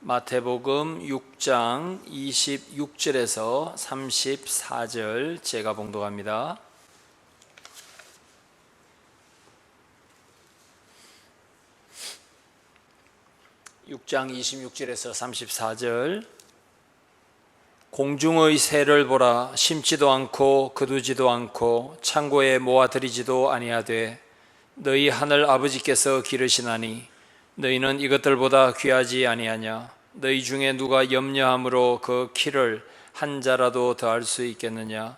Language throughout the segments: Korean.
마태복음 6장 26절에서 34절 제가 봉독합니다. (6장 26절에서 34절) 공중의 새를 보라. 심지도 않고 거두지도 않고 창고에 모아들이지도 아니하되 너희 하늘 아버지께서 기르시나니 너희는 이것들보다 귀하지 아니하냐? 너희 중에 누가 염려함으로 그 키를 한 자라도 더할 수 있겠느냐?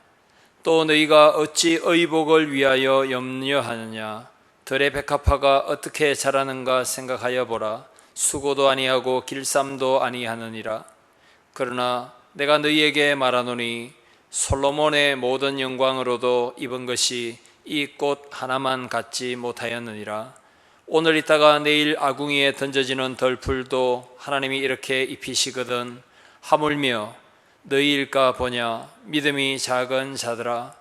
또 너희가 어찌 의복을 위하여 염려하느냐? 들의 백합화가 어떻게 자라는가 생각하여 보라. 수고도 아니하고 길쌈도 아니하느니라. 그러나 내가 너희에게 말하노니 솔로몬의 모든 영광으로도 입은 것이 이 꽃 하나만 갖지 못하였느니라. 오늘 있다가 내일 아궁이에 던져지는 덜풀도 하나님이 이렇게 입히시거든 하물며 너희일까 보냐. 믿음이 작은 자들아.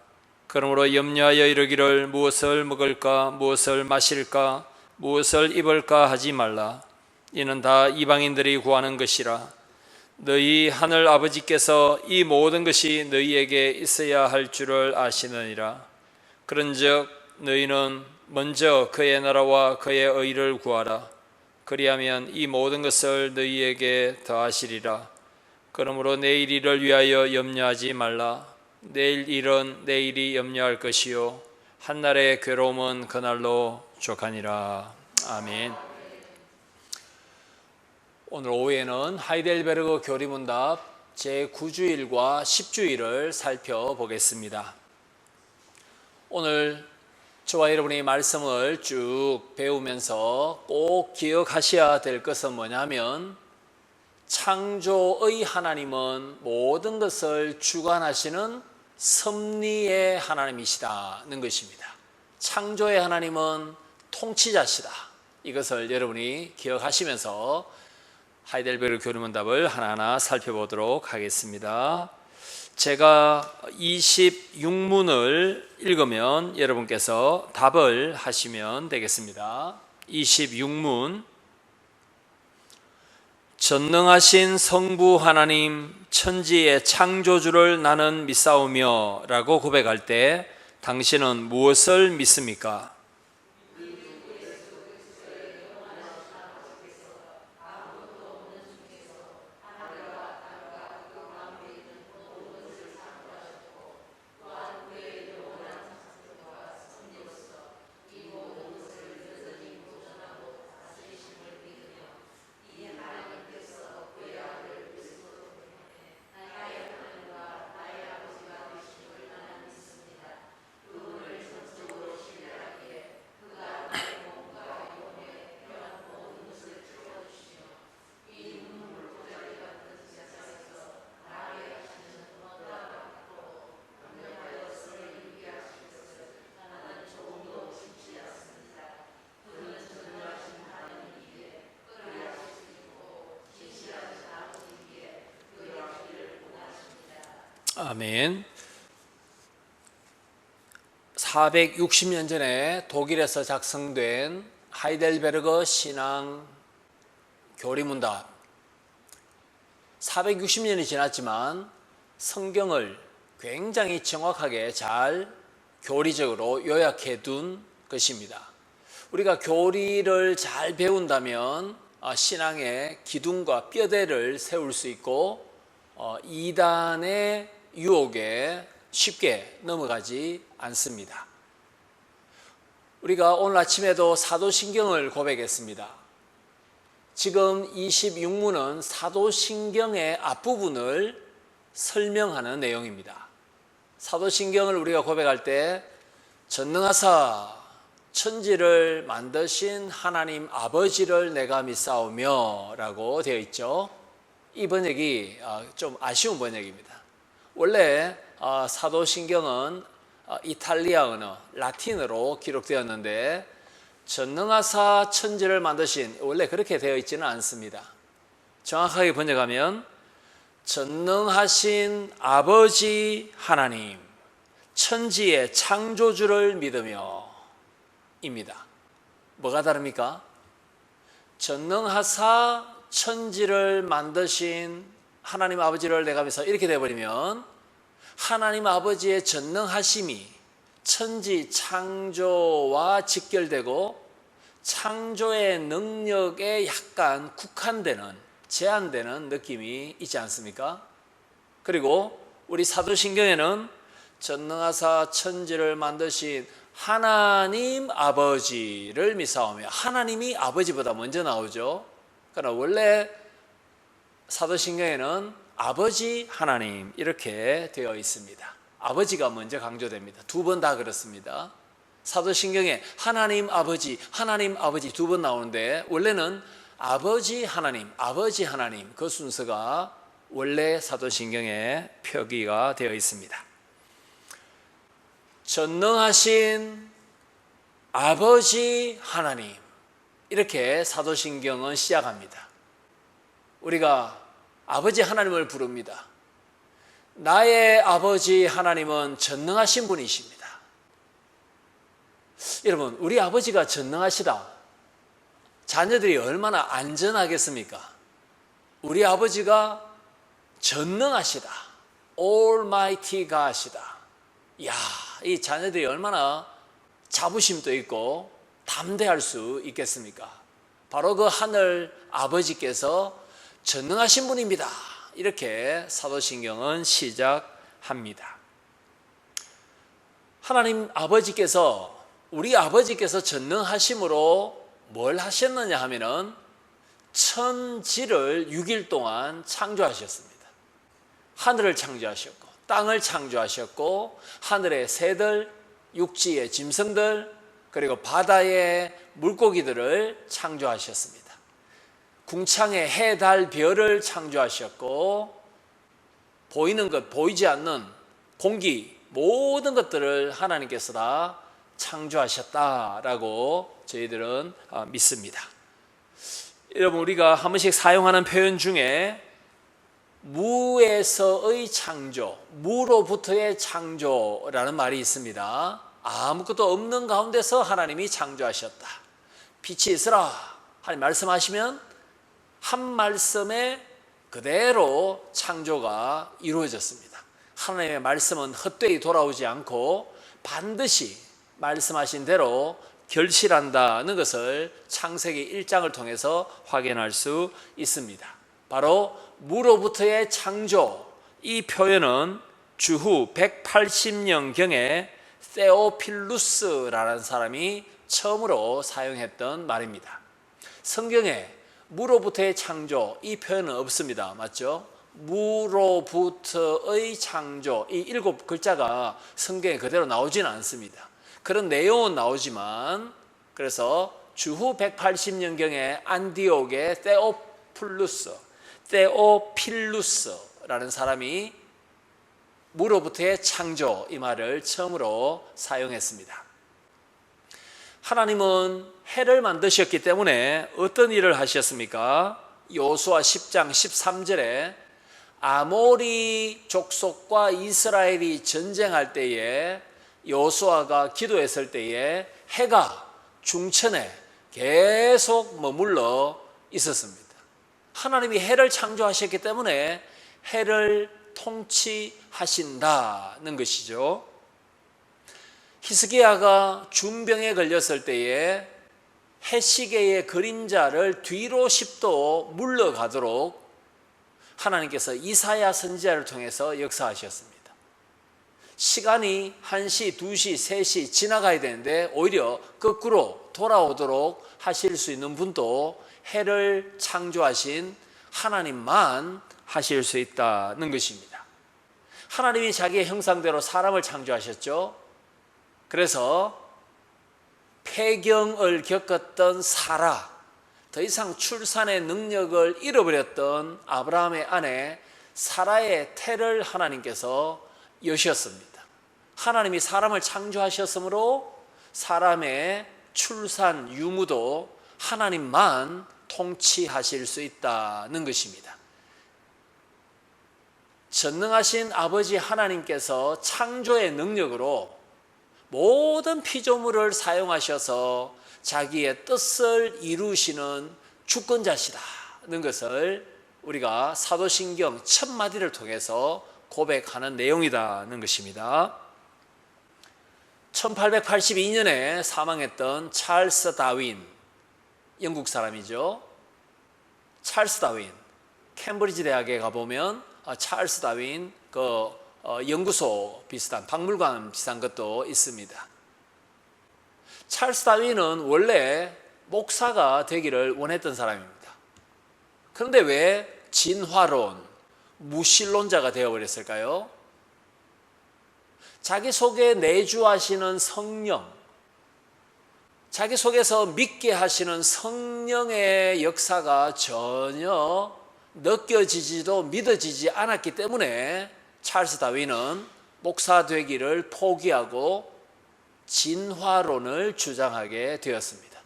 그러므로 염려하여 이르기를 무엇을 먹을까 무엇을 마실까 무엇을 입을까 하지 말라. 이는 다 이방인들이 구하는 것이라. 너희 하늘 아버지께서 이 모든 것이 너희에게 있어야 할 줄을 아시느니라. 그런즉 너희는 먼저 그의 나라와 그의 의를 구하라. 그리하면 이 모든 것을 너희에게 더하시리라. 그러므로 내일 일을 위하여 염려하지 말라. 내일 일은 내일이 염려할 것이요 한날의 괴로움은 그날로 족하니라. 아멘. 오늘 오후에는 하이델베르그 교리문답 제9주일과 10주일을 살펴보겠습니다. 오늘 저와 여러분이 말씀을 쭉 배우면서 꼭 기억하셔야 될 것은 뭐냐면 창조의 하나님은 모든 것을 주관하시는 섭리의 하나님이시다는 것입니다. 창조의 하나님은 통치자시다. 이것을 여러분이 기억하시면서 하이델베르그 교리문답을 하나하나 살펴보도록 하겠습니다. 제가 26문을 읽으면 여러분께서 답을 하시면 되겠습니다. 26문. 전능하신 성부 하나님 천지의 창조주를 나는 믿사오며 라고 고백할 때 당신은 무엇을 믿습니까? 아멘. 460년 전에 독일에서 작성된 하이델베르그 신앙 교리문답. 460년이 지났지만 성경을 굉장히 정확하게 잘 교리적으로 요약해 둔 것입니다. 우리가 교리를 잘 배운다면 신앙의 기둥과 뼈대를 세울 수 있고 이단의 유혹에 쉽게 넘어가지 않습니다. 우리가 오늘 아침에도 사도신경을 고백했습니다. 지금 26문은 사도신경의 앞부분을 설명하는 내용입니다. 사도신경을 우리가 고백할 때 전능하사 천지를 만드신 하나님 아버지를 내가 믿사오며 라고 되어 있죠. 이 번역이 좀 아쉬운 번역입니다. 원래 사도신경은 이탈리아 언어, 라틴어로 기록되었는데 전능하사 천지를 만드신, 원래 그렇게 되어 있지는 않습니다. 정확하게 번역하면 전능하신 아버지 하나님, 천지의 창조주를 믿으며 입니다. 뭐가 다릅니까? 전능하사 천지를 만드신 하나님 아버지를 내가 믿어 이렇게 되어버리면 하나님 아버지의 전능하심이 천지 창조와 직결되고 창조의 능력에 약간 국한되는, 제한되는 느낌이 있지 않습니까? 그리고 우리 사도신경에는 전능하사 천지를 만드신 하나님 아버지를 믿사오며, 하나님이 아버지보다 먼저 나오죠. 그러나 원래 사도신경에는 아버지 하나님 이렇게 되어 있습니다. 아버지가 먼저 강조됩니다. 두 번 다 그렇습니다. 사도신경에 하나님 아버지 두 번 나오는데 원래는 아버지 하나님 그 순서가 원래 사도신경에 표기가 되어 있습니다. 전능하신 아버지 하나님, 이렇게 사도신경은 시작합니다. 우리가 아버지 하나님을 부릅니다. 나의 아버지 하나님은 전능하신 분이십니다. 여러분, 우리 아버지가 전능하시다, 자녀들이 얼마나 안전하겠습니까? 우리 아버지가 전능하시다, Almighty God이다. 이야, 이 자녀들이 얼마나 자부심도 있고 담대할 수 있겠습니까? 바로 그 하늘 아버지께서 전능하신 분입니다. 이렇게 사도신경은 시작합니다. 하나님 아버지께서, 우리 아버지께서 전능하심으로 뭘 하셨느냐 하면은 천지를 6일 동안 창조하셨습니다. 하늘을 창조하셨고 땅을 창조하셨고 하늘의 새들, 육지의 짐승들, 그리고 바다의 물고기들을 창조하셨습니다. 궁창의 해, 달, 별을 창조하셨고 보이는 것, 보이지 않는 공기, 모든 것들을 하나님께서 다 창조하셨다라고 저희들은 믿습니다. 여러분, 우리가 한 번씩 사용하는 표현 중에 무에서의 창조, 무로부터의 창조라는 말이 있습니다. 아무것도 없는 가운데서 하나님이 창조하셨다. 빛이 있으라 하나님 말씀하시면 한 말씀에 그대로 창조가 이루어졌습니다. 하나님의 말씀은 헛되이 돌아오지 않고 반드시 말씀하신 대로 결실한다는 것을 창세기 1장을 통해서 확인할 수 있습니다. 바로 무로부터의 창조, 이 표현은 주후 180년경에 세오필루스라는 사람이 처음으로 사용했던 말입니다. 성경에 무로부터의 창조, 이 표현은 없습니다. 맞죠? 무로부터의 창조, 이 7글자가 성경에 그대로 나오지는 않습니다. 그런 내용은 나오지만, 그래서 주후 180년경에 안디옥의 세오필루스라는 사람이 무로부터의 창조, 이 말을 처음으로 사용했습니다. 하나님은 해를 만드셨기 때문에 어떤 일을 하셨습니까? 여호수아 10장 13절에 아모리 족속과 이스라엘이 전쟁할 때에 여호수아가 기도했을 때에 해가 중천에 계속 머물러 있었습니다. 하나님이 해를 창조하셨기 때문에 해를 통치하신다는 것이죠. 히스기야가 중병에 걸렸을 때에 해시계의 그림자를 뒤로 10도 물러가도록 하나님께서 이사야 선지자를 통해서 역사하셨습니다. 시간이 1시, 2시, 3시 지나가야 되는데 오히려 거꾸로 돌아오도록 하실 수 있는 분도 해를 창조하신 하나님만 하실 수 있다는 것입니다. 하나님이 자기의 형상대로 사람을 창조하셨죠. 그래서 폐경을 겪었던 사라, 더 이상 출산의 능력을 잃어버렸던 아브라함의 아내 사라의 태를 하나님께서 여셨습니다. 하나님이 사람을 창조하셨으므로 사람의 출산 유무도 하나님만 통치하실 수 있다는 것입니다. 전능하신 아버지 하나님께서 창조의 능력으로 모든 피조물을 사용하셔서 자기의 뜻을 이루시는 주권자시다는 있다는 것을 우리가 사도신경 첫 마디를 통해서 고백하는 내용이라는 것입니다. 1882년에 사망했던 찰스 다윈, 영국 사람이죠. 찰스 다윈, 캠브리지 대학에 가보면 찰스 다윈 연구소 비슷한, 박물관 비슷한 것도 있습니다. 찰스 다윈은 원래 목사가 되기를 원했던 사람입니다. 그런데 왜 진화론, 무신론자가 되어버렸을까요? 자기 속에 내주하시는 성령, 자기 속에서 믿게 하시는 성령의 역사가 전혀 느껴지지도 믿어지지 않았기 때문에 찰스 다윈은 목사 되기를 포기하고 진화론을 주장하게 되었습니다.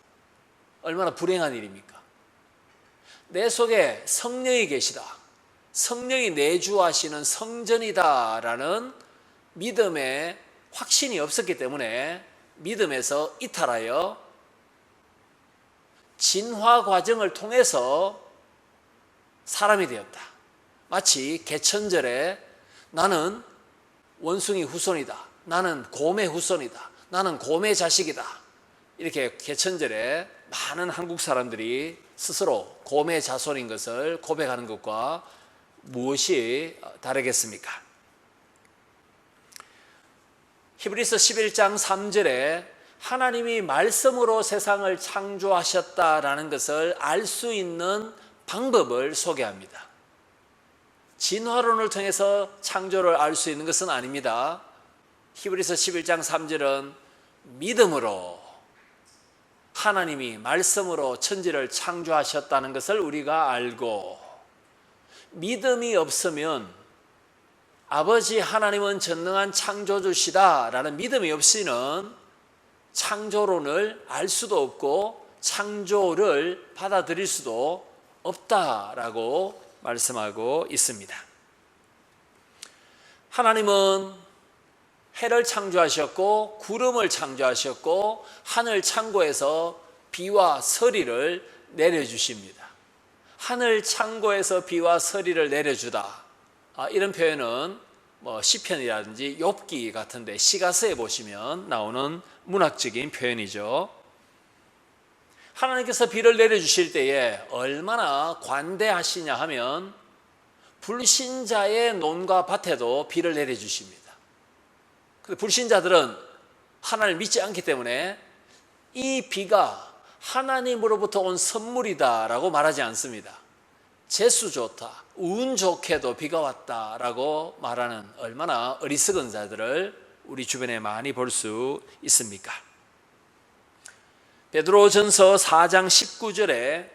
얼마나 불행한 일입니까? 내 속에 성령이 계시다, 성령이 내주하시는 성전이다라는 믿음의 확신이 없었기 때문에 믿음에서 이탈하여 진화 과정을 통해서 사람이 되었다. 마치 개천절에 나는 원숭이 후손이다, 나는 곰의 후손이다, 나는 곰의 자식이다, 이렇게 개천절에 많은 한국 사람들이 스스로 곰의 자손인 것을 고백하는 것과 무엇이 다르겠습니까? 히브리서 11장 3절에 하나님이 말씀으로 세상을 창조하셨다라는 것을 알 수 있는 방법을 소개합니다. 진화론을 통해서 창조를 알 수 있는 것은 아닙니다. 히브리서 11장 3절은 믿음으로 하나님이 말씀으로 천지를 창조하셨다는 것을 우리가 알고, 믿음이 없으면 아버지 하나님은 전능한 창조주시다 라는 믿음이 없이는 창조론을 알 수도 없고 창조를 받아들일 수도 없다라고 말씀하고 있습니다. 하나님은 해를 창조하셨고 구름을 창조하셨고 하늘 창고에서 비와 서리를 내려주십니다. 하늘 창고에서 비와 서리를 내려주다, 이런 표현은 시편이라든지 욥기 같은데 시가서에 보시면 나오는 문학적인 표현이죠. 하나님께서 비를 내려주실 때에 얼마나 관대하시냐 하면 불신자의 논과 밭에도 비를 내려주십니다. 불신자들은 하나님을 믿지 않기 때문에 이 비가 하나님으로부터 온 선물이다 라고 말하지 않습니다. 재수 좋다, 운 좋게도 비가 왔다라고 말하는 얼마나 어리석은 자들을 우리 주변에 많이 볼 수 있습니까? 베드로전서 4장 19절에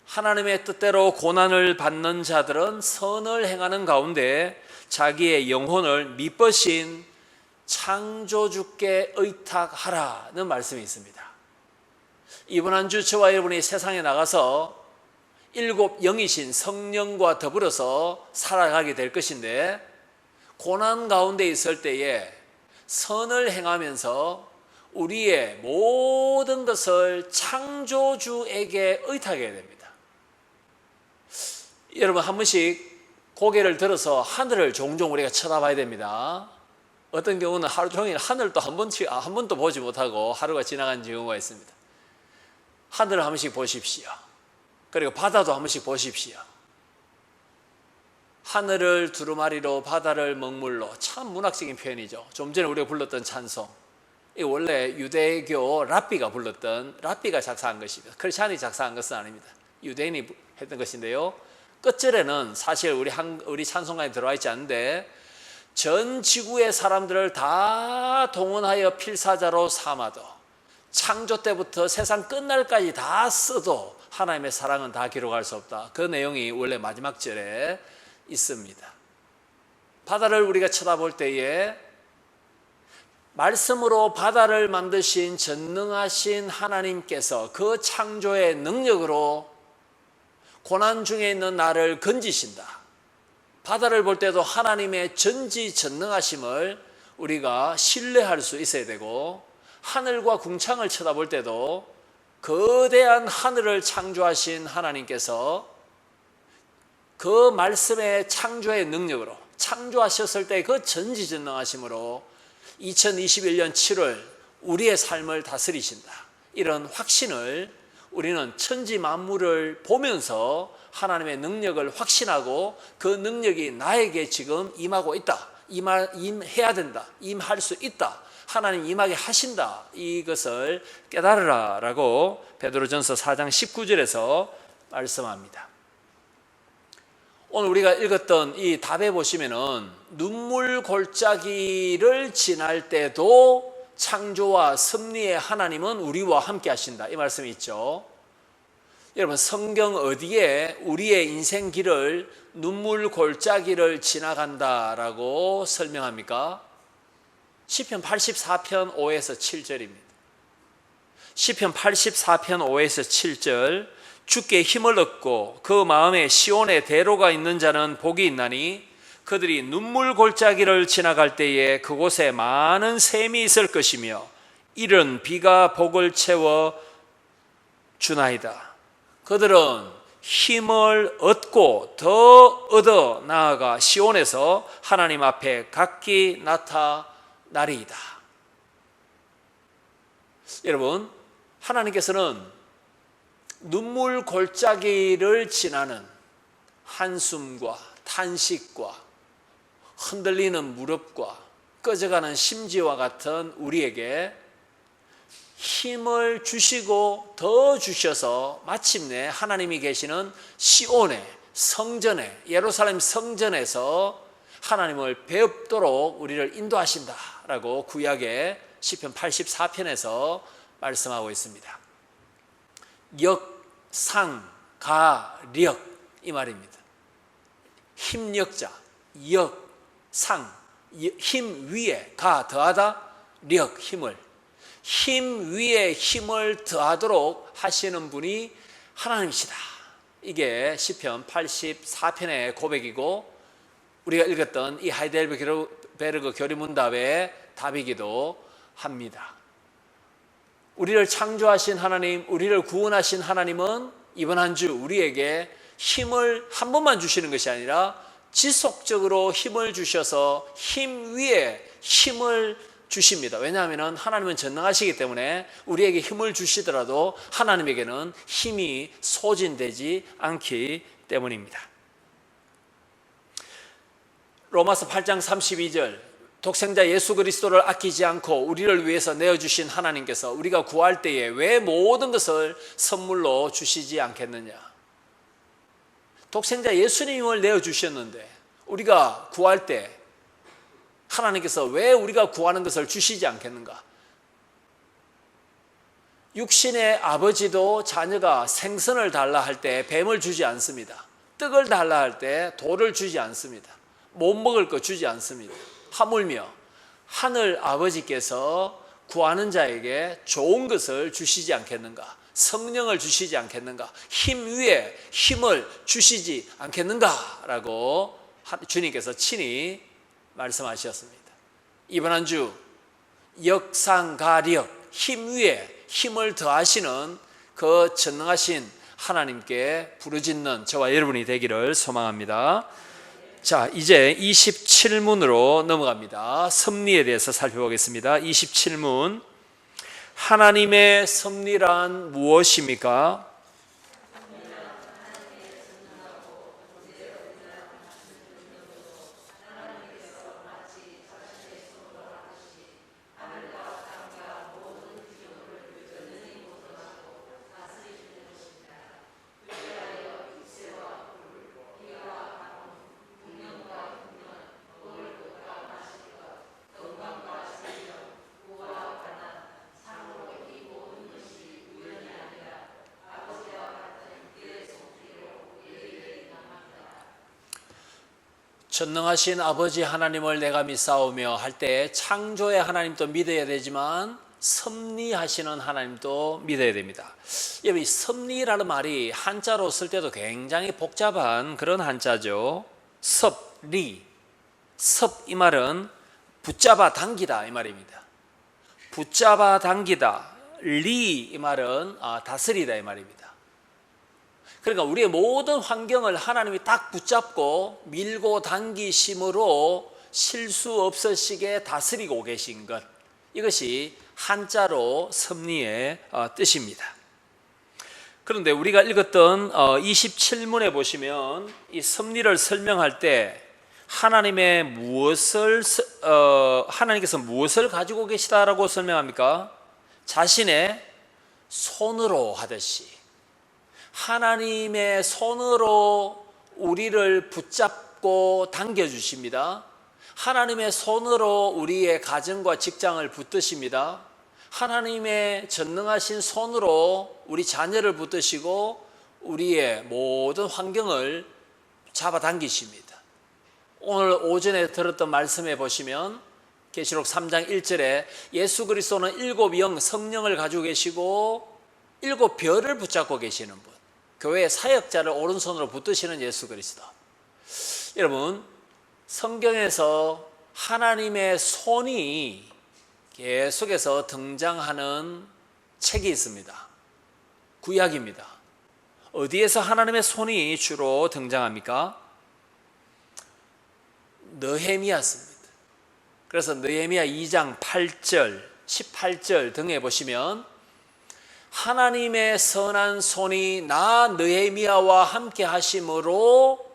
하나님의 뜻대로 고난을 받는 자들은 선을 행하는 가운데 자기의 영혼을 미쁘신 창조주께 의탁하라는 말씀이 있습니다. 이번 한 주 저와 여러분이 세상에 나가서 일곱 영이신 성령과 더불어서 살아가게 될 것인데, 고난 가운데 있을 때에 선을 행하면서 우리의 모든 것을 창조주에게 의탁해야 됩니다. 여러분, 한 번씩 고개를 들어서 하늘을 종종 우리가 쳐다봐야 됩니다. 어떤 경우는 하루 종일 하늘도 한 번도 보지 못하고 하루가 지나간 경우가 있습니다. 하늘을 한 번씩 보십시오. 그리고 바다도 한 번씩 보십시오. 하늘을 두루마리로 바다를 먹물로, 참 문학적인 표현이죠. 좀 전에 우리가 불렀던 찬송, 이 원래 유대교 랍비가 작사한 것입니다. 크리스찬이 작사한 것은 아닙니다. 유대인이 했던 것인데요, 끝절에는 사실 우리 찬송가에 들어와 있지 않은데, 전 지구의 사람들을 다 동원하여 필사자로 삼아도, 창조 때부터 세상 끝날까지 다 써도 하나님의 사랑은 다 기록할 수 없다. 그 내용이 원래 마지막 절에 있습니다. 바다를 우리가 쳐다볼 때에 말씀으로 바다를 만드신 전능하신 하나님께서 그 창조의 능력으로 고난 중에 있는 나를 건지신다. 바다를 볼 때도 하나님의 전지전능하심을 우리가 신뢰할 수 있어야 되고, 하늘과 궁창을 쳐다볼 때도 거대한 하늘을 창조하신 하나님께서 그 말씀의 창조의 능력으로, 창조하셨을 때 그 전지전능하심으로 2021년 7월 우리의 삶을 다스리신다. 이런 확신을 우리는 천지 만물을 보면서 하나님의 능력을 확신하고 그 능력이 나에게 지금 임하고 있다. 임해야 된다. 임할 수 있다. 하나님 임하게 하신다. 이것을 깨달으라 라고 베드로전서 4장 19절에서 말씀합니다. 오늘 우리가 읽었던 이 답에 보시면은 눈물 골짜기를 지날 때도 창조와 섭리의 하나님은 우리와 함께 하신다. 이 말씀이 있죠. 여러분, 성경 어디에 우리의 인생 길을 눈물 골짜기를 지나간다라고 설명합니까? 시편 84편 5에서 7절입니다. 시편 84편 5에서 7절, 주께 힘을 얻고 그 마음에 시온의 대로가 있는 자는 복이 있나니 그들이 눈물 골짜기를 지나갈 때에 그곳에 많은 샘이 있을 것이며 이른 비가 복을 채워 주나이다. 그들은 힘을 얻고 더 얻어 나아가 시온에서 하나님 앞에 각기 나타나리이다. 여러분, 하나님께서는 눈물 골짜기를 지나는 한숨과 탄식과 흔들리는 무릎과 꺼져가는 심지와 같은 우리에게 힘을 주시고 더 주셔서 마침내 하나님이 계시는 시온의 성전에, 예루살렘 성전에서 하나님을 뵙도록 우리를 인도하신다라고 구약의 시편 84편에서 말씀하고 있습니다. 역, 상, 가, 력, 이 말입니다. 힘력자, 역, 상, 힘 위에, 가, 더하다, 력, 힘을, 힘 위에 힘을 더하도록 하시는 분이 하나님이시다. 이게 시편 84편의 고백이고 우리가 읽었던 이 하이델베르그 교리문답의 답이기도 합니다. 우리를 창조하신 하나님, 우리를 구원하신 하나님은 이번 한 주 우리에게 힘을 한 번만 주시는 것이 아니라 지속적으로 힘을 주셔서 힘 위에 힘을 주십니다. 왜냐하면 하나님은 전능하시기 때문에 우리에게 힘을 주시더라도 하나님에게는 힘이 소진되지 않기 때문입니다. 로마서 8장 32절, 독생자 예수 그리스도를 아끼지 않고 우리를 위해서 내어주신 하나님께서 우리가 구할 때에 왜 모든 것을 선물로 주시지 않겠느냐. 독생자 예수님을 내어주셨는데 우리가 구할 때 하나님께서 왜 우리가 구하는 것을 주시지 않겠는가. 육신의 아버지도 자녀가 생선을 달라 할 때 뱀을 주지 않습니다. 떡을 달라 할 때 돌을 주지 않습니다. 못 먹을 거 주지 않습니다. 하물며 하늘 아버지께서 구하는 자에게 좋은 것을 주시지 않겠는가. 성령을 주시지 않겠는가. 힘 위에 힘을 주시지 않겠는가 라고 주님께서 친히 말씀하셨습니다. 이번 한 주 역상가력, 힘 위에 힘을 더하시는 그 전능하신 하나님께 부르짖는 저와 여러분이 되기를 소망합니다. 자, 이제 27문으로 넘어갑니다. 섭리에 대해서 살펴보겠습니다. 27문, 하나님의 섭리란 무엇입니까? 전능하신 아버지 하나님을 내가 믿사오며 할 때 창조의 하나님도 믿어야 되지만 섭리하시는 하나님도 믿어야 됩니다. 여러분, 이 섭리라는 말이 한자로 쓸 때도 굉장히 복잡한 그런 한자죠. 섭리, 섭 이 말은 붙잡아 당기다 이 말입니다. 붙잡아 당기다. 리 이 말은 다스리다 이 말입니다. 그러니까 우리의 모든 환경을 하나님이 딱 붙잡고 밀고 당기심으로 실수 없으시게 다스리고 계신 것, 이것이 한자로 섭리의 뜻입니다. 그런데 우리가 읽었던 27문에 보시면 이 섭리를 설명할 때 하나님께서 무엇을 가지고 계시다라고 설명합니까? 자신의 손으로 하듯이 하나님의 손으로 우리를 붙잡고 당겨주십니다. 하나님의 손으로 우리의 가정과 직장을 붙드십니다. 하나님의 전능하신 손으로 우리 자녀를 붙드시고 우리의 모든 환경을 잡아당기십니다. 오늘 오전에 들었던 말씀에 보시면 계시록 3장 1절에 예수 그리스도는 7영 성령을 가지고 계시고 7별을 붙잡고 계시는 분, 교회의 사역자를 오른손으로 붙드시는 예수 그리스도. 여러분, 성경에서 하나님의 손이 계속해서 등장하는 책이 있습니다. 구약입니다. 어디에서 하나님의 손이 주로 등장합니까? 느헤미야입니다. 그래서 느헤미야 2장 8절, 18절 등에 보시면 하나님의 선한 손이 나 느헤미야와 함께 하심으로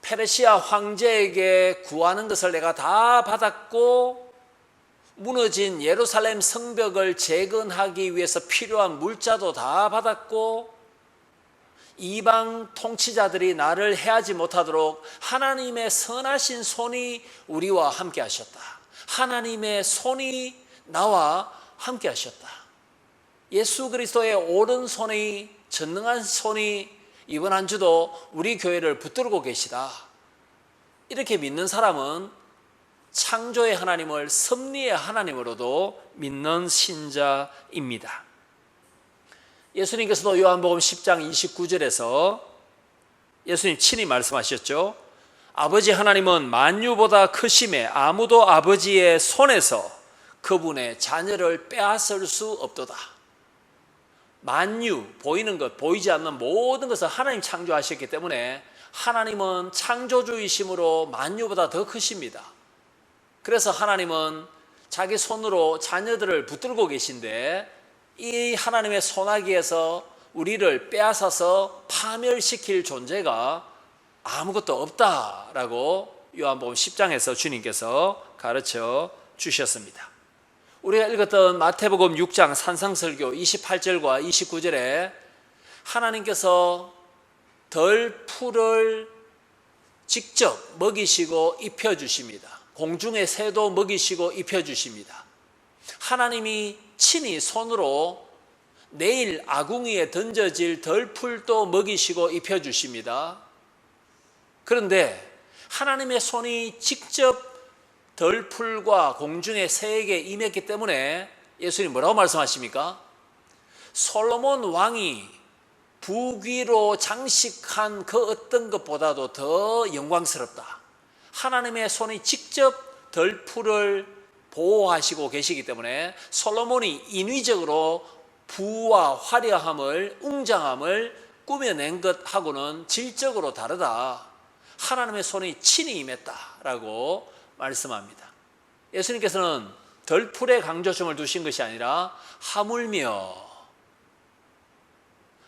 페르시아 황제에게 구하는 것을 내가 다 받았고 무너진 예루살렘 성벽을 재건하기 위해서 필요한 물자도 다 받았고 이방 통치자들이 나를 해하지 못하도록 하나님의 선하신 손이 우리와 함께 하셨다. 하나님의 손이 나와 함께 하셨다. 예수 그리스도의 오른손이, 전능한 손이 이번 한 주도 우리 교회를 붙들고 계시다. 이렇게 믿는 사람은 창조의 하나님을 섭리의 하나님으로도 믿는 신자입니다. 예수님께서도 요한복음 10장 29절에서 예수님 친히 말씀하셨죠. 아버지 하나님은 만유보다 크심에 아무도 아버지의 손에서 그분의 자녀를 빼앗을 수 없도다. 만유, 보이는 것, 보이지 않는 모든 것을 하나님 창조하셨기 때문에 하나님은 창조주이심으로 만유보다 더 크십니다. 그래서 하나님은 자기 손으로 자녀들을 붙들고 계신데 이 하나님의 손아귀에서 우리를 빼앗아서 파멸시킬 존재가 아무것도 없다라고 요한복음 10장에서 주님께서 가르쳐 주셨습니다. 우리가 읽었던 마태복음 6장 산상설교 28절과 29절에 하나님께서 덜풀을 직접 먹이시고 입혀주십니다. 공중의 새도 먹이시고 입혀주십니다. 하나님이 친히 손으로 내일 아궁이에 던져질 덜풀도 먹이시고 입혀주십니다. 그런데 하나님의 손이 직접 덜풀과 공중의 새에게 임했기 때문에 예수님 뭐라고 말씀하십니까? 솔로몬 왕이 부귀로 장식한 그 어떤 것보다도 더 영광스럽다. 하나님의 손이 직접 덜풀을 보호하시고 계시기 때문에 솔로몬이 인위적으로 부와 화려함을, 웅장함을 꾸며낸 것하고는 질적으로 다르다. 하나님의 손이 친히 임했다라고 말씀합니다. 예수님께서는 덜풀에 강조점을 두신 것이 아니라 하물며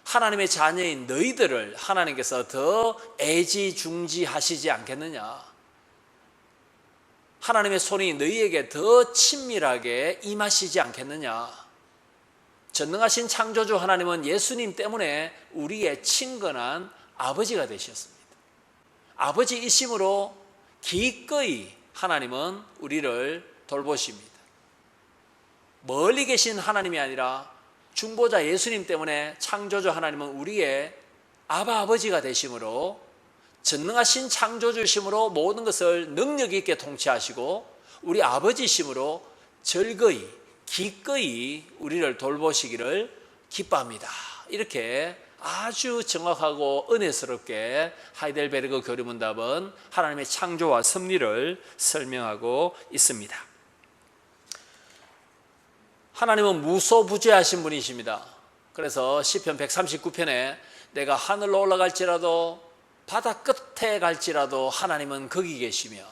하나님의 자녀인 너희들을 하나님께서 더 애지중지하시지 않겠느냐. 하나님의 손이 너희에게 더 친밀하게 임하시지 않겠느냐. 전능하신 창조주 하나님은 예수님 때문에 우리의 친근한 아버지가 되셨습니다. 아버지이심으로 기꺼이 하나님은 우리를 돌보십니다. 멀리 계신 하나님이 아니라 중보자 예수님 때문에 창조주 하나님은 우리의 아버지가 되심으로 전능하신 창조주심으로 모든 것을 능력 있게 통치하시고 우리 아버지심으로 즐거이 기꺼이 우리를 돌보시기를 기뻐합니다. 이렇게 아주 정확하고 은혜스럽게 하이델베르그 교리문답은 하나님의 창조와 섭리를 설명하고 있습니다. 하나님은 무소부재하신 분이십니다. 그래서 시편 139편에 내가 하늘로 올라갈지라도 바다 끝에 갈지라도 하나님은 거기 계시며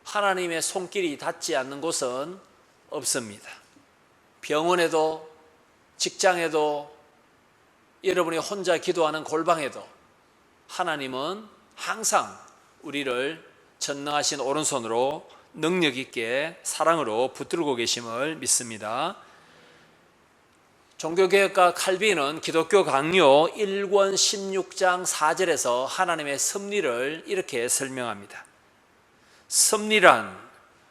하나님의 손길이 닿지 않는 곳은 없습니다. 병원에도, 직장에도, 여러분이 혼자 기도하는 골방에도 하나님은 항상 우리를 전능하신 오른손으로 능력 있게 사랑으로 붙들고 계심을 믿습니다. 종교개혁가 칼빈은 기독교 강요 1권 16장 4절에서 하나님의 섭리를 이렇게 설명합니다. 섭리란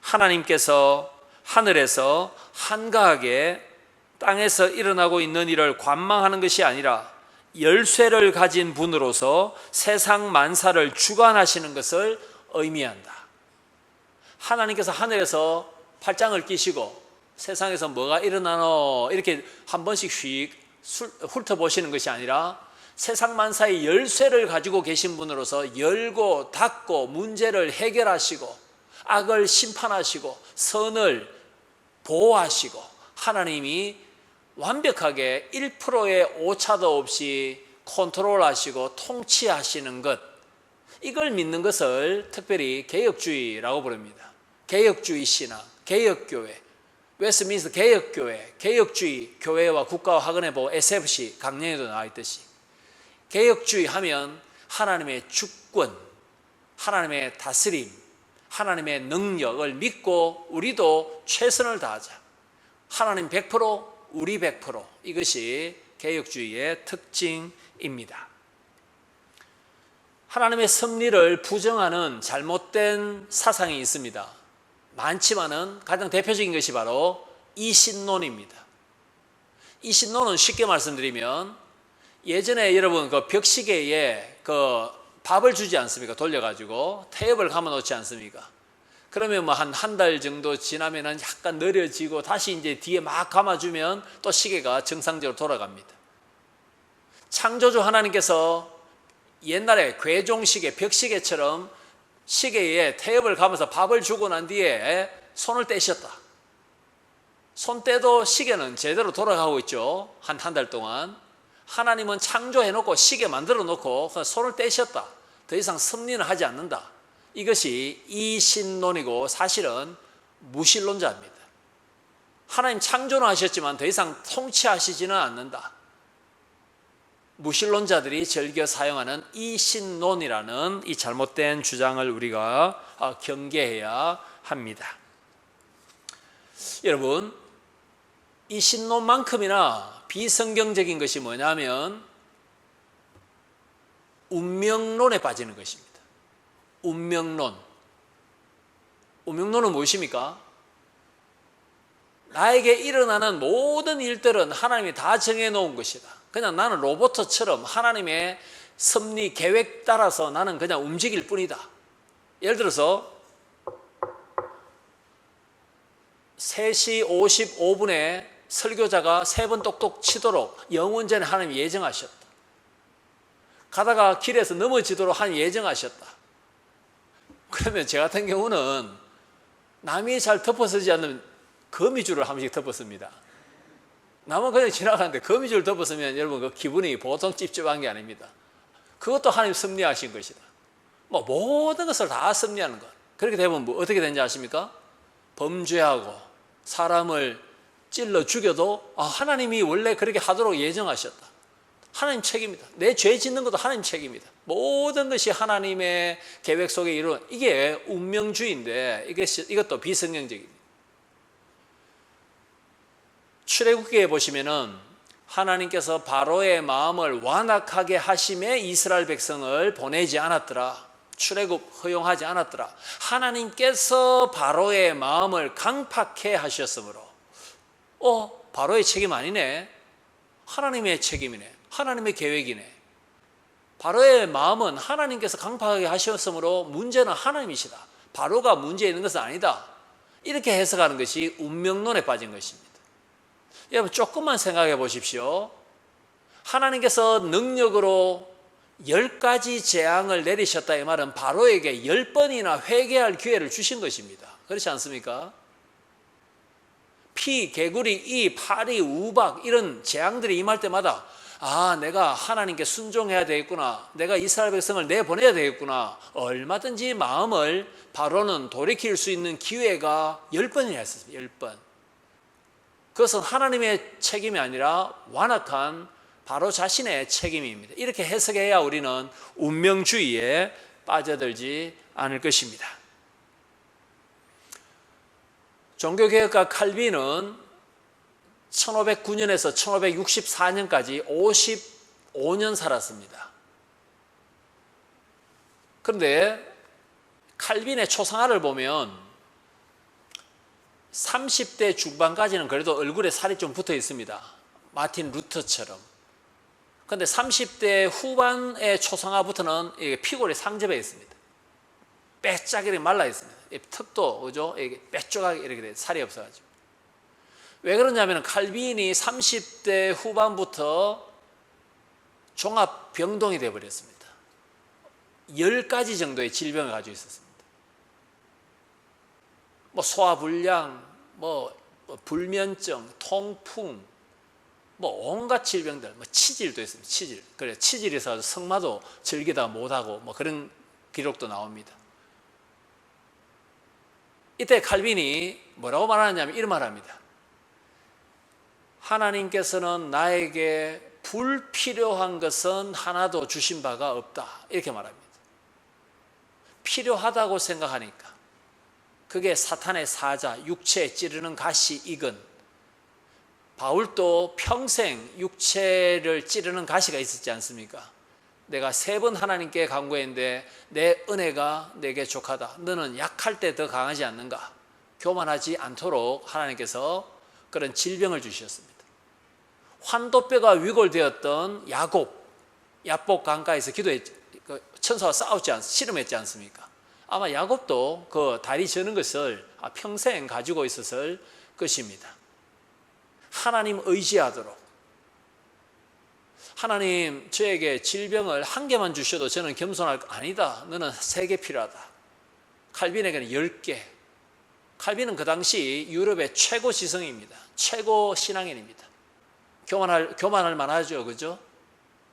하나님께서 하늘에서 한가하게 땅에서 일어나고 있는 일을 관망하는 것이 아니라 열쇠를 가진 분으로서 세상 만사를 주관하시는 것을 의미한다. 하나님께서 하늘에서 팔짱을 끼시고 세상에서 뭐가 일어나노 이렇게 한 번씩 휙 훑어보시는 것이 아니라 세상 만사의 열쇠를 가지고 계신 분으로서 열고 닫고 문제를 해결하시고 악을 심판하시고 선을 보호하시고 하나님이 완벽하게 1%의 오차도 없이 컨트롤하시고 통치하시는 것, 이걸 믿는 것을 특별히 개혁주의라고 부릅니다. 개혁주의 신앙, 개혁교회, 웨스트민스터 개혁교회, 개혁주의 교회와 국가와 학원에 보고 SFC 강령에도 나와 있듯이 개혁주의 하면 하나님의 주권, 하나님의 다스림, 하나님의 능력을 믿고 우리도 최선을 다하자. 하나님 100%, 우리 100%, 이것이 개혁주의의 특징입니다. 하나님의 섭리를 부정하는 잘못된 사상이 있습니다. 많지만은 가장 대표적인 것이 바로 이신론입니다. 이신론은 쉽게 말씀드리면 예전에 여러분 그 벽시계에 그 밥을 주지 않습니까? 돌려가지고 태엽을 감아 놓지 않습니까? 그러면 뭐 한 달 정도 지나면은 약간 느려지고 다시 이제 뒤에 막 감아주면 또 시계가 정상적으로 돌아갑니다. 창조주 하나님께서 옛날에 괴종시계, 벽시계처럼 시계에 태엽을 감아서 밥을 주고 난 뒤에 손을 떼셨다. 손 떼도 시계는 제대로 돌아가고 있죠. 한 달 동안. 하나님은 창조해놓고 시계 만들어 놓고 손을 떼셨다. 더 이상 섭리는 하지 않는다. 이것이 이신론이고 사실은 무신론자입니다. 하나님 창조는 하셨지만 더 이상 통치하시지는 않는다. 무신론자들이 즐겨 사용하는 이신론이라는 이 잘못된 주장을 우리가 경계해야 합니다. 여러분, 이 신론만큼이나 비성경적인 것이 뭐냐면 운명론에 빠지는 것입니다. 운명론. 운명론은 무엇입니까? 나에게 일어나는 모든 일들은 하나님이 다 정해놓은 것이다. 그냥 나는 로봇처럼 하나님의 섭리 계획 따라서 나는 그냥 움직일 뿐이다. 예를 들어서 3시 55분에 설교자가 3번 똑똑 치도록 영원 전에 하나님이 예정하셨다. 가다가 길에서 넘어지도록 하나님이 예정하셨다. 그러면 제 같은 경우는 남이 잘 덮어서지 않는 거미줄을 한 번씩 덮었습니다. 남은 그냥 지나가는데 거미줄 덮었으면 여러분 그 기분이 보통 찝찝한 게 아닙니다. 그것도 하나님 섭리하신 것이다. 뭐 모든 것을 다 섭리하는 것. 그렇게 되면 뭐 어떻게 되는지 아십니까? 범죄하고 사람을 찔러 죽여도 하나님이 원래 그렇게 하도록 예정하셨다. 하나님 책임이다. 내 죄 짓는 것도 하나님 책임이다. 모든 것이 하나님의 계획 속에 이루어진, 이게 운명주의인데 이것도 비성경적입니다. 출애굽기에 보시면은 하나님께서 바로의 마음을 완악하게 하심에 이스라엘 백성을 보내지 않았더라. 출애굽 허용하지 않았더라. 하나님께서 바로의 마음을 강팍해 하셨으므로 바로의 책임 아니네. 하나님의 책임이네. 하나님의 계획이네. 바로의 마음은 하나님께서 강팍하게 하셨으므로 문제는 하나님이시다. 바로가 문제 있는 것은 아니다. 이렇게 해석하는 것이 운명론에 빠진 것입니다. 여러분 조금만 생각해 보십시오. 하나님께서 능력으로 10가지 재앙을 내리셨다. 이 말은 바로에게 10번이나 회개할 기회를 주신 것입니다. 그렇지 않습니까? 피, 개구리, 이, 파리, 우박 이런 재앙들이 임할 때마다 내가 하나님께 순종해야 되겠구나, 내가 이스라엘 백성을 내보내야 되겠구나, 얼마든지 마음을 바로는 돌이킬 수 있는 기회가 10번이나 있었습니다. 10번. 그것은 하나님의 책임이 아니라 완악한 바로 자신의 책임입니다. 이렇게 해석해야 우리는 운명주의에 빠져들지 않을 것입니다. 종교개혁가 칼빈은 1509년에서 1564년까지 55년 살았습니다. 그런데 칼빈의 초상화를 보면 30대 중반까지는 그래도 얼굴에 살이 좀 붙어 있습니다. 마틴 루터처럼. 그런데 30대 후반의 초상화부터는 피골이 상접해 있습니다. 빼짝이렇게 말라 있습니다. 턱도 그죠? 빼쪽하게 이렇게 돼, 살이 없어가지고. 왜 그러냐면 칼빈이 30대 후반부터 종합병동이 되어버렸습니다. 10가지 정도의 질병을 가지고 있었습니다. 소화불량, 불면증, 통풍, 온갖 질병들, 치질도 있습니다. 치질. 그래, 치질에서 성마도 즐기다 못하고 그런 기록도 나옵니다. 이때 칼빈이 뭐라고 말하느냐면 이런 말합니다. 하나님께서는 나에게 불필요한 것은 하나도 주신 바가 없다, 이렇게 말합니다. 필요하다고 생각하니까 그게 사탄의 사자, 육체에 찌르는 가시 익은. 바울도 평생 육체를 찌르는 가시가 있었지 않습니까? 내가 3번 하나님께 간구했는데 내 은혜가 내게 족하다, 너는 약할 때 더 강하지 않는가? 교만하지 않도록 하나님께서 그런 질병을 주셨습니다. 환도뼈가 위골되었던 야곱 강가에서 기도했죠. 천사와 씨름했지 않습니까? 아마 야곱도 그 다리 저는 것을 평생 가지고 있었을 것입니다. 하나님 의지하도록. 하나님, 저에게 질병을 1개만 주셔도 저는 겸손할 거 아니다, 너는 3개 필요하다. 칼빈에게는 10개. 칼빈은 그 당시 유럽의 최고 지성입니다. 최고 신앙인입니다. 교만할 만하죠, 그죠?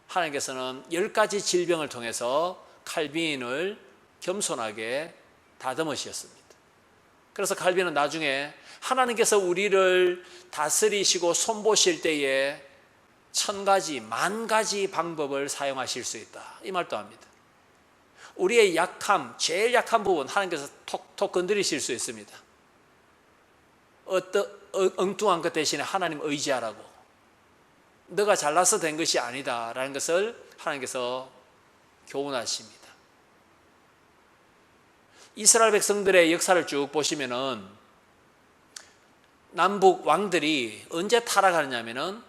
하나님께서는 10가지 질병을 통해서 칼빈을 겸손하게 다듬으셨습니다. 그래서 칼빈은 나중에 하나님께서 우리를 다스리시고 손보실 때에 1000가지, 10,000가지 방법을 사용하실 수 있다, 이 말도 합니다. 우리의 약함, 제일 약한 부분 하나님께서 톡톡 건드리실 수 있습니다. 엉뚱한 것 대신에 하나님 의지하라고. 너가 잘나서 된 것이 아니다라는 것을 하나님께서 교훈하십니다. 이스라엘 백성들의 역사를 쭉 보시면은 남북 왕들이 언제 타락하느냐면은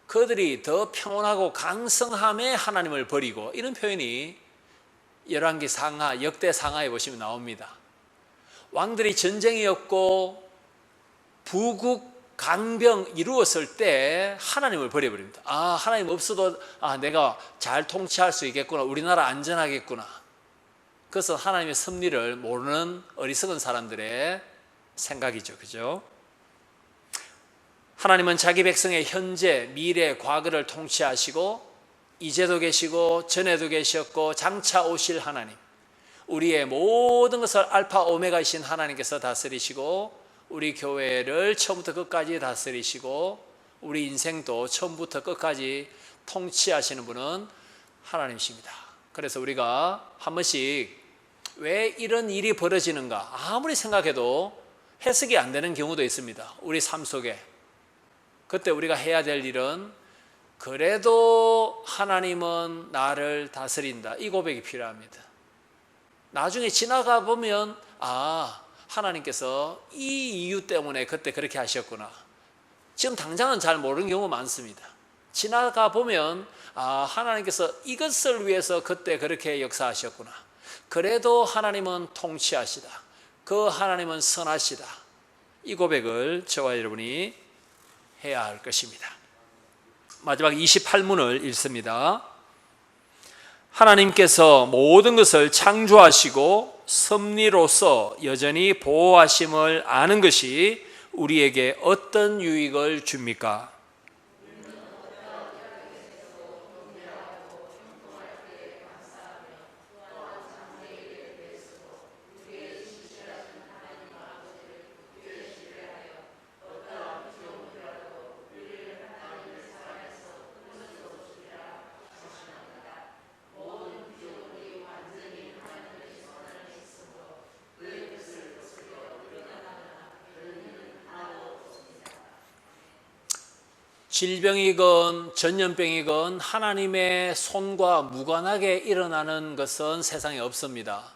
그들이 더 평온하고 강성함에 하나님을 버리고, 이런 표현이 열왕기 상하, 역대 상하에 보시면 나옵니다. 왕들이 전쟁이 없고 부국 강병 이루었을 때 하나님을 버려버립니다. 하나님 없어도 내가 잘 통치할 수 있겠구나, 우리나라 안전하겠구나. 그것은 하나님의 섭리를 모르는 어리석은 사람들의 생각이죠, 그죠? 하나님은 자기 백성의 현재, 미래, 과거를 통치하시고 이제도 계시고 전에도 계셨고 장차 오실 하나님, 우리의 모든 것을 알파 오메가이신 하나님께서 다스리시고 우리 교회를 처음부터 끝까지 다스리시고 우리 인생도 처음부터 끝까지 통치하시는 분은 하나님이십니다. 그래서 우리가 한 번씩 왜 이런 일이 벌어지는가 아무리 생각해도 해석이 안 되는 경우도 있습니다. 우리 삶 속에. 그때 우리가 해야 될 일은 그래도 하나님은 나를 다스린다, 이 고백이 필요합니다. 나중에 지나가 보면 하나님께서 이 이유 때문에 그때 그렇게 하셨구나. 지금 당장은 잘 모르는 경우 많습니다. 지나가 보면 하나님께서 이것을 위해서 그때 그렇게 역사하셨구나. 그래도 하나님은 통치하시다. 그 하나님은 선하시다. 이 고백을 저와 여러분이 해야 할 것입니다. 마지막 28문을 읽습니다. 하나님께서 모든 것을 창조하시고 섭리로서 여전히 보호하심을 아는 것이 우리에게 어떤 유익을 줍니까? 질병이건 전염병이건 하나님의 손과 무관하게 일어나는 것은 세상에 없습니다.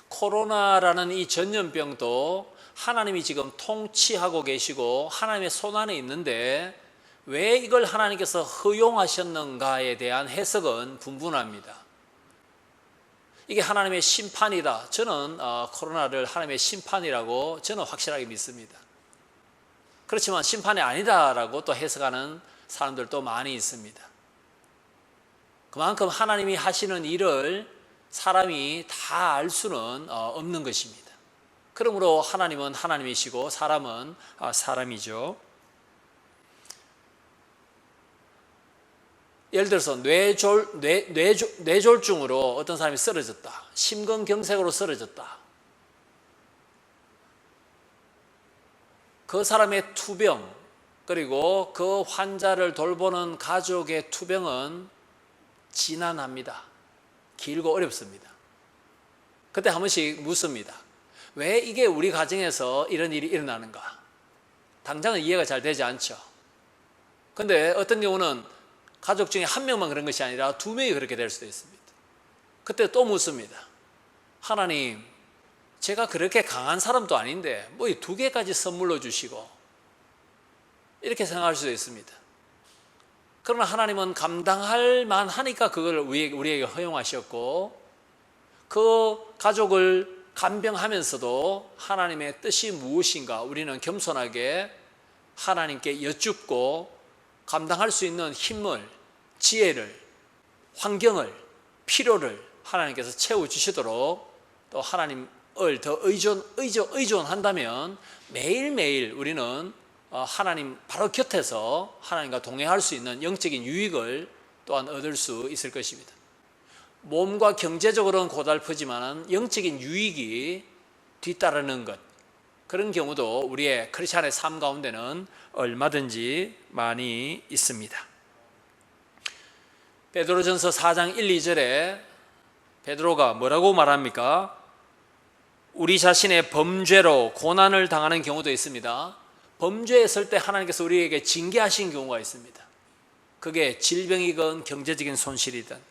코로나라는 이 전염병도 하나님이 지금 통치하고 계시고 하나님의 손 안에 있는데 왜 이걸 하나님께서 허용하셨는가에 대한 해석은 분분합니다. 이게 하나님의 심판이다. 저는 코로나를 하나님의 심판이라고 저는 확실하게 믿습니다. 그렇지만 심판이 아니다라고 또 해석하는 사람들도 많이 있습니다. 그만큼 하나님이 하시는 일을 사람이 다 알 수는 없는 것입니다. 그러므로 하나님은 하나님이시고 사람은 사람이죠. 예를 들어서 뇌졸중으로 어떤 사람이 쓰러졌다. 심근경색으로 쓰러졌다. 그 사람의 투병, 그리고 그 환자를 돌보는 가족의 투병은 지난합니다. 길고 어렵습니다. 그때 한 번씩 묻습니다. 왜 이게 우리 가정에서 이런 일이 일어나는가? 당장은 이해가 잘 되지 않죠. 근데 어떤 경우는 가족 중에 한 명만 그런 것이 아니라 두 명이 그렇게 될 수도 있습니다. 그때 또 묻습니다. 하나님, 제가 그렇게 강한 사람도 아닌데 뭐 이 두 개까지 선물로 주시고, 이렇게 생각할 수도 있습니다. 그러나 하나님은 감당할 만하니까 그걸 우리에게 허용하셨고, 그 가족을 간병하면서도 하나님의 뜻이 무엇인가 우리는 겸손하게 하나님께 여쭙고 감당할 수 있는 힘을, 지혜를, 환경을, 필요를 하나님께서 채워주시도록 또 하나님을 더 의존한다면 매일매일 우리는 하나님 바로 곁에서 하나님과 동행할 수 있는 영적인 유익을 또한 얻을 수 있을 것입니다. 몸과 경제적으로는 고달프지만 영적인 유익이 뒤따르는 것, 그런 경우도 우리의 크리스찬의 삶 가운데는 얼마든지 많이 있습니다. 베드로전서 4장 1, 2절에 베드로가 뭐라고 말합니까? 우리 자신의 범죄로 고난을 당하는 경우도 있습니다. 범죄했을 때 하나님께서 우리에게 징계하신 경우가 있습니다. 그게 질병이건 경제적인 손실이든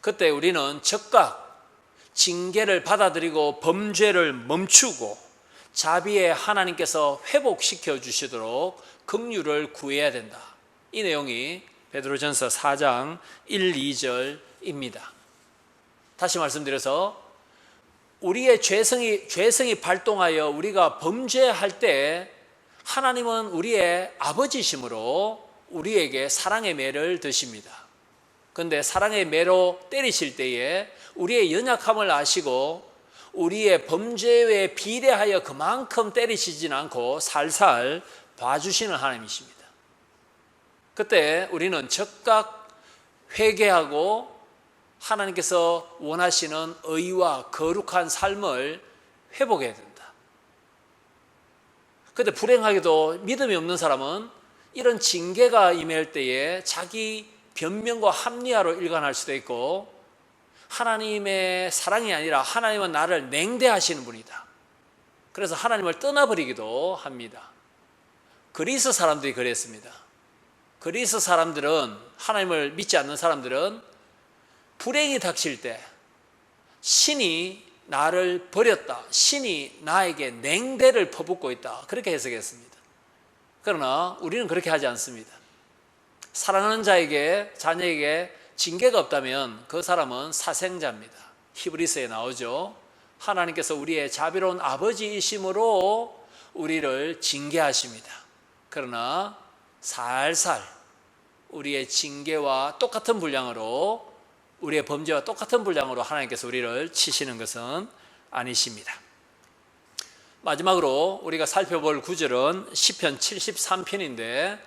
그때 우리는 즉각 징계를 받아들이고 범죄를 멈추고 자비에 하나님께서 회복시켜 주시도록 긍휼을 구해야 된다. 이 내용이 베드로전서 4장 1, 2절입니다. 다시 말씀드려서 우리의 죄성이 발동하여 우리가 범죄할 때 하나님은 우리의 아버지심으로 우리에게 사랑의 매를 드십니다. 그런데 사랑의 매로 때리실 때에 우리의 연약함을 아시고 우리의 범죄에 비례하여 그만큼 때리시진 않고 살살 봐주시는 하나님이십니다. 그때 우리는 즉각 회개하고 하나님께서 원하시는 의와 거룩한 삶을 회복해야 된다. 그런데 불행하게도 믿음이 없는 사람은 이런 징계가 임할 때에 자기 변명과 합리화로 일관할 수도 있고, 하나님의 사랑이 아니라 하나님은 나를 냉대하시는 분이다. 그래서 하나님을 떠나버리기도 합니다. 그리스 사람들이 그랬습니다. 그리스 사람들은, 하나님을 믿지 않는 사람들은 불행이 닥칠 때 신이 나를 버렸다, 신이 나에게 냉대를 퍼붓고 있다, 그렇게 해석했습니다. 그러나 우리는 그렇게 하지 않습니다. 사랑하는 자녀에게 징계가 없다면 그 사람은 사생자입니다. 히브리서에 나오죠. 하나님께서 우리의 자비로운 아버지이심으로 우리를 징계하십니다. 그러나 살살 우리의 징계와 똑같은 분량으로, 우리의 범죄와 똑같은 분량으로 하나님께서 우리를 치시는 것은 아니십니다. 마지막으로 우리가 살펴볼 구절은 시편 73편인데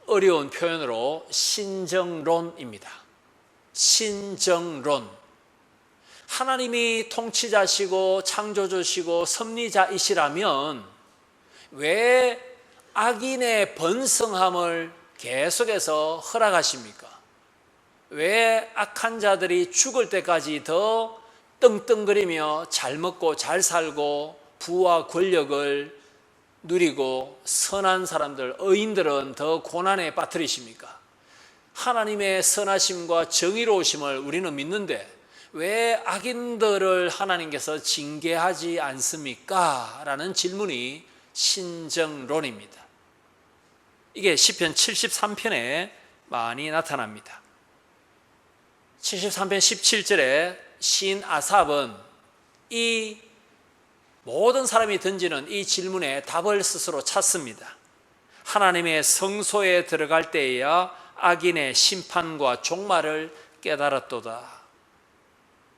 어려운 표현으로 신정론입니다. 신정론. 하나님이 통치자시고 창조주시고 섭리자이시라면 왜 악인의 번성함을 계속해서 허락하십니까? 왜 악한 자들이 죽을 때까지 더 떵떵거리며 잘 먹고 잘 살고 부와 권력을 누리고 선한 사람들, 의인들은 더 고난에 빠뜨리십니까? 하나님의 선하심과 정의로우심을 우리는 믿는데 왜 악인들을 하나님께서 징계하지 않습니까? 라는 질문이 신정론입니다. 이게 시편 73편에 많이 나타납니다. 73편 17절에 시인 아삽은 이 모든 사람이 던지는 이 질문에 답을 스스로 찾습니다. 하나님의 성소에 들어갈 때에야 악인의 심판과 종말을 깨달았도다.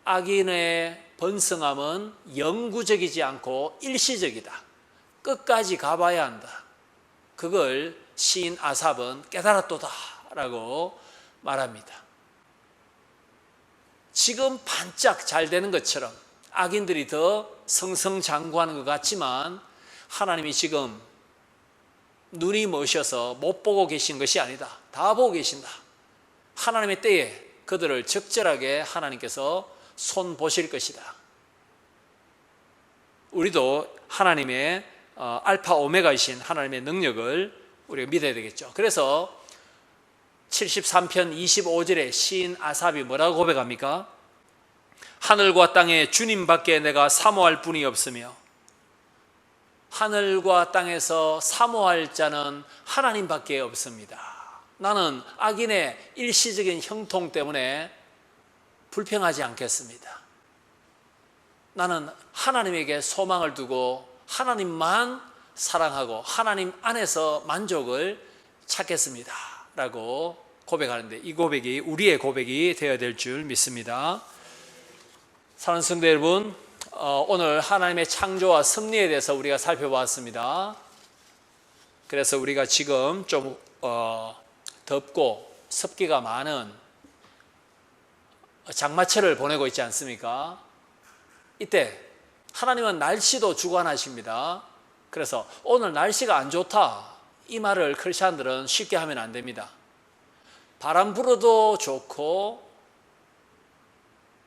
악인의 번성함은 영구적이지 않고 일시적이다. 끝까지 가봐야 한다. 그걸 시인 아삽은 깨달았도다 라고 말합니다. 지금 반짝 잘 되는 것처럼 악인들이 더 승승장구하는 것 같지만 하나님이 지금 눈이 머셔서 못 보고 계신 것이 아니다. 다 보고 계신다. 하나님의 때에 그들을 적절하게 하나님께서 손 보실 것이다. 우리도 하나님의 알파 오메가이신 하나님의 능력을 우리가 믿어야 되겠죠. 그래서 73편 25절에 시인 아삽이 뭐라고 고백합니까? 하늘과 땅에 주님밖에 내가 사모할 분이 없으며, 하늘과 땅에서 사모할 자는 하나님밖에 없습니다. 나는 악인의 일시적인 형통 때문에 불평하지 않겠습니다. 나는 하나님에게 소망을 두고 하나님만 사랑하고 하나님 안에서 만족을 찾겠습니다 라고 고백하는데, 이 고백이 우리의 고백이 되어야 될 줄 믿습니다. 사랑하는 성도 여러분, 오늘 하나님의 창조와 섭리에 대해서 우리가 살펴봤습니다. 그래서 우리가 지금 좀 덥고 습기가 많은 장마철을 보내고 있지 않습니까? 이때 하나님은 날씨도 주관하십니다. 그래서 오늘 날씨가 안 좋다, 이 말을 크리스찬들은 쉽게 하면 안 됩니다. 바람 불어도 좋고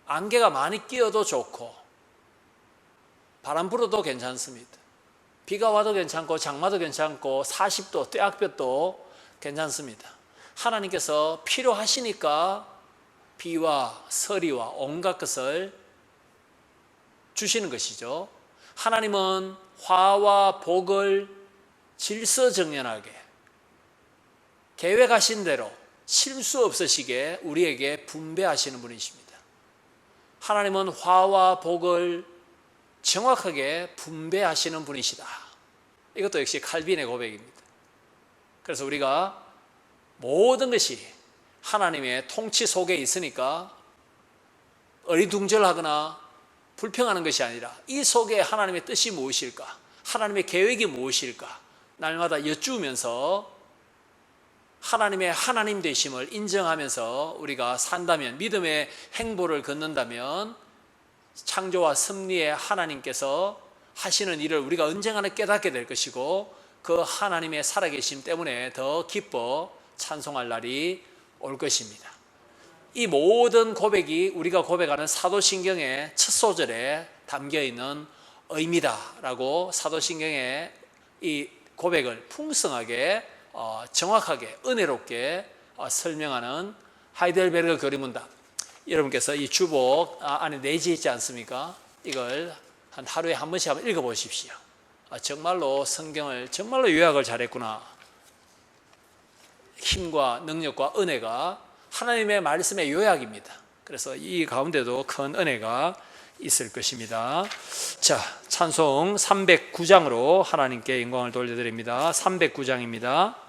안개가 많이 끼어도 좋고 바람 불어도 괜찮습니다. 비가 와도 괜찮고 장마도 괜찮고 40도 떼약볕도 괜찮습니다. 하나님께서 필요하시니까 비와 서리와 온갖 것을 주시는 것이죠. 하나님은 화와 복을 질서정연하게 계획하신 대로 실수 없으시게 우리에게 분배하시는 분이십니다. 하나님은 화와 복을 정확하게 분배하시는 분이시다. 이것도 역시 칼빈의 고백입니다. 그래서 우리가 모든 것이 하나님의 통치 속에 있으니까 어리둥절하거나 불평하는 것이 아니라 이 속에 하나님의 뜻이 무엇일까? 하나님의 계획이 무엇일까? 날마다 여쭈면서 하나님의 하나님 되심을 인정하면서 우리가 산다면, 믿음의 행보를 걷는다면 창조와 섭리의 하나님께서 하시는 일을 우리가 언젠가는 깨닫게 될 것이고, 그 하나님의 살아계심 때문에 더 기뻐 찬송할 날이 올 것입니다. 이 모든 고백이 우리가 고백하는 사도신경의 첫 소절에 담겨있는 의미다라고 사도신경의 이 고백을 풍성하게 정확하게 은혜롭게 설명하는 하이델베르그 거리문답. 여러분께서 이 주복 안에 내지 있지 않습니까? 이걸 하루에 한 번씩 한번 읽어보십시오. 정말로 성경을 정말로 요약을 잘했구나. 힘과 능력과 은혜가 하나님의 말씀의 요약입니다. 그래서 이 가운데도 큰 은혜가 있을 것입니다. 자, 찬송 309장으로 하나님께 영광을 돌려드립니다. 309장입니다.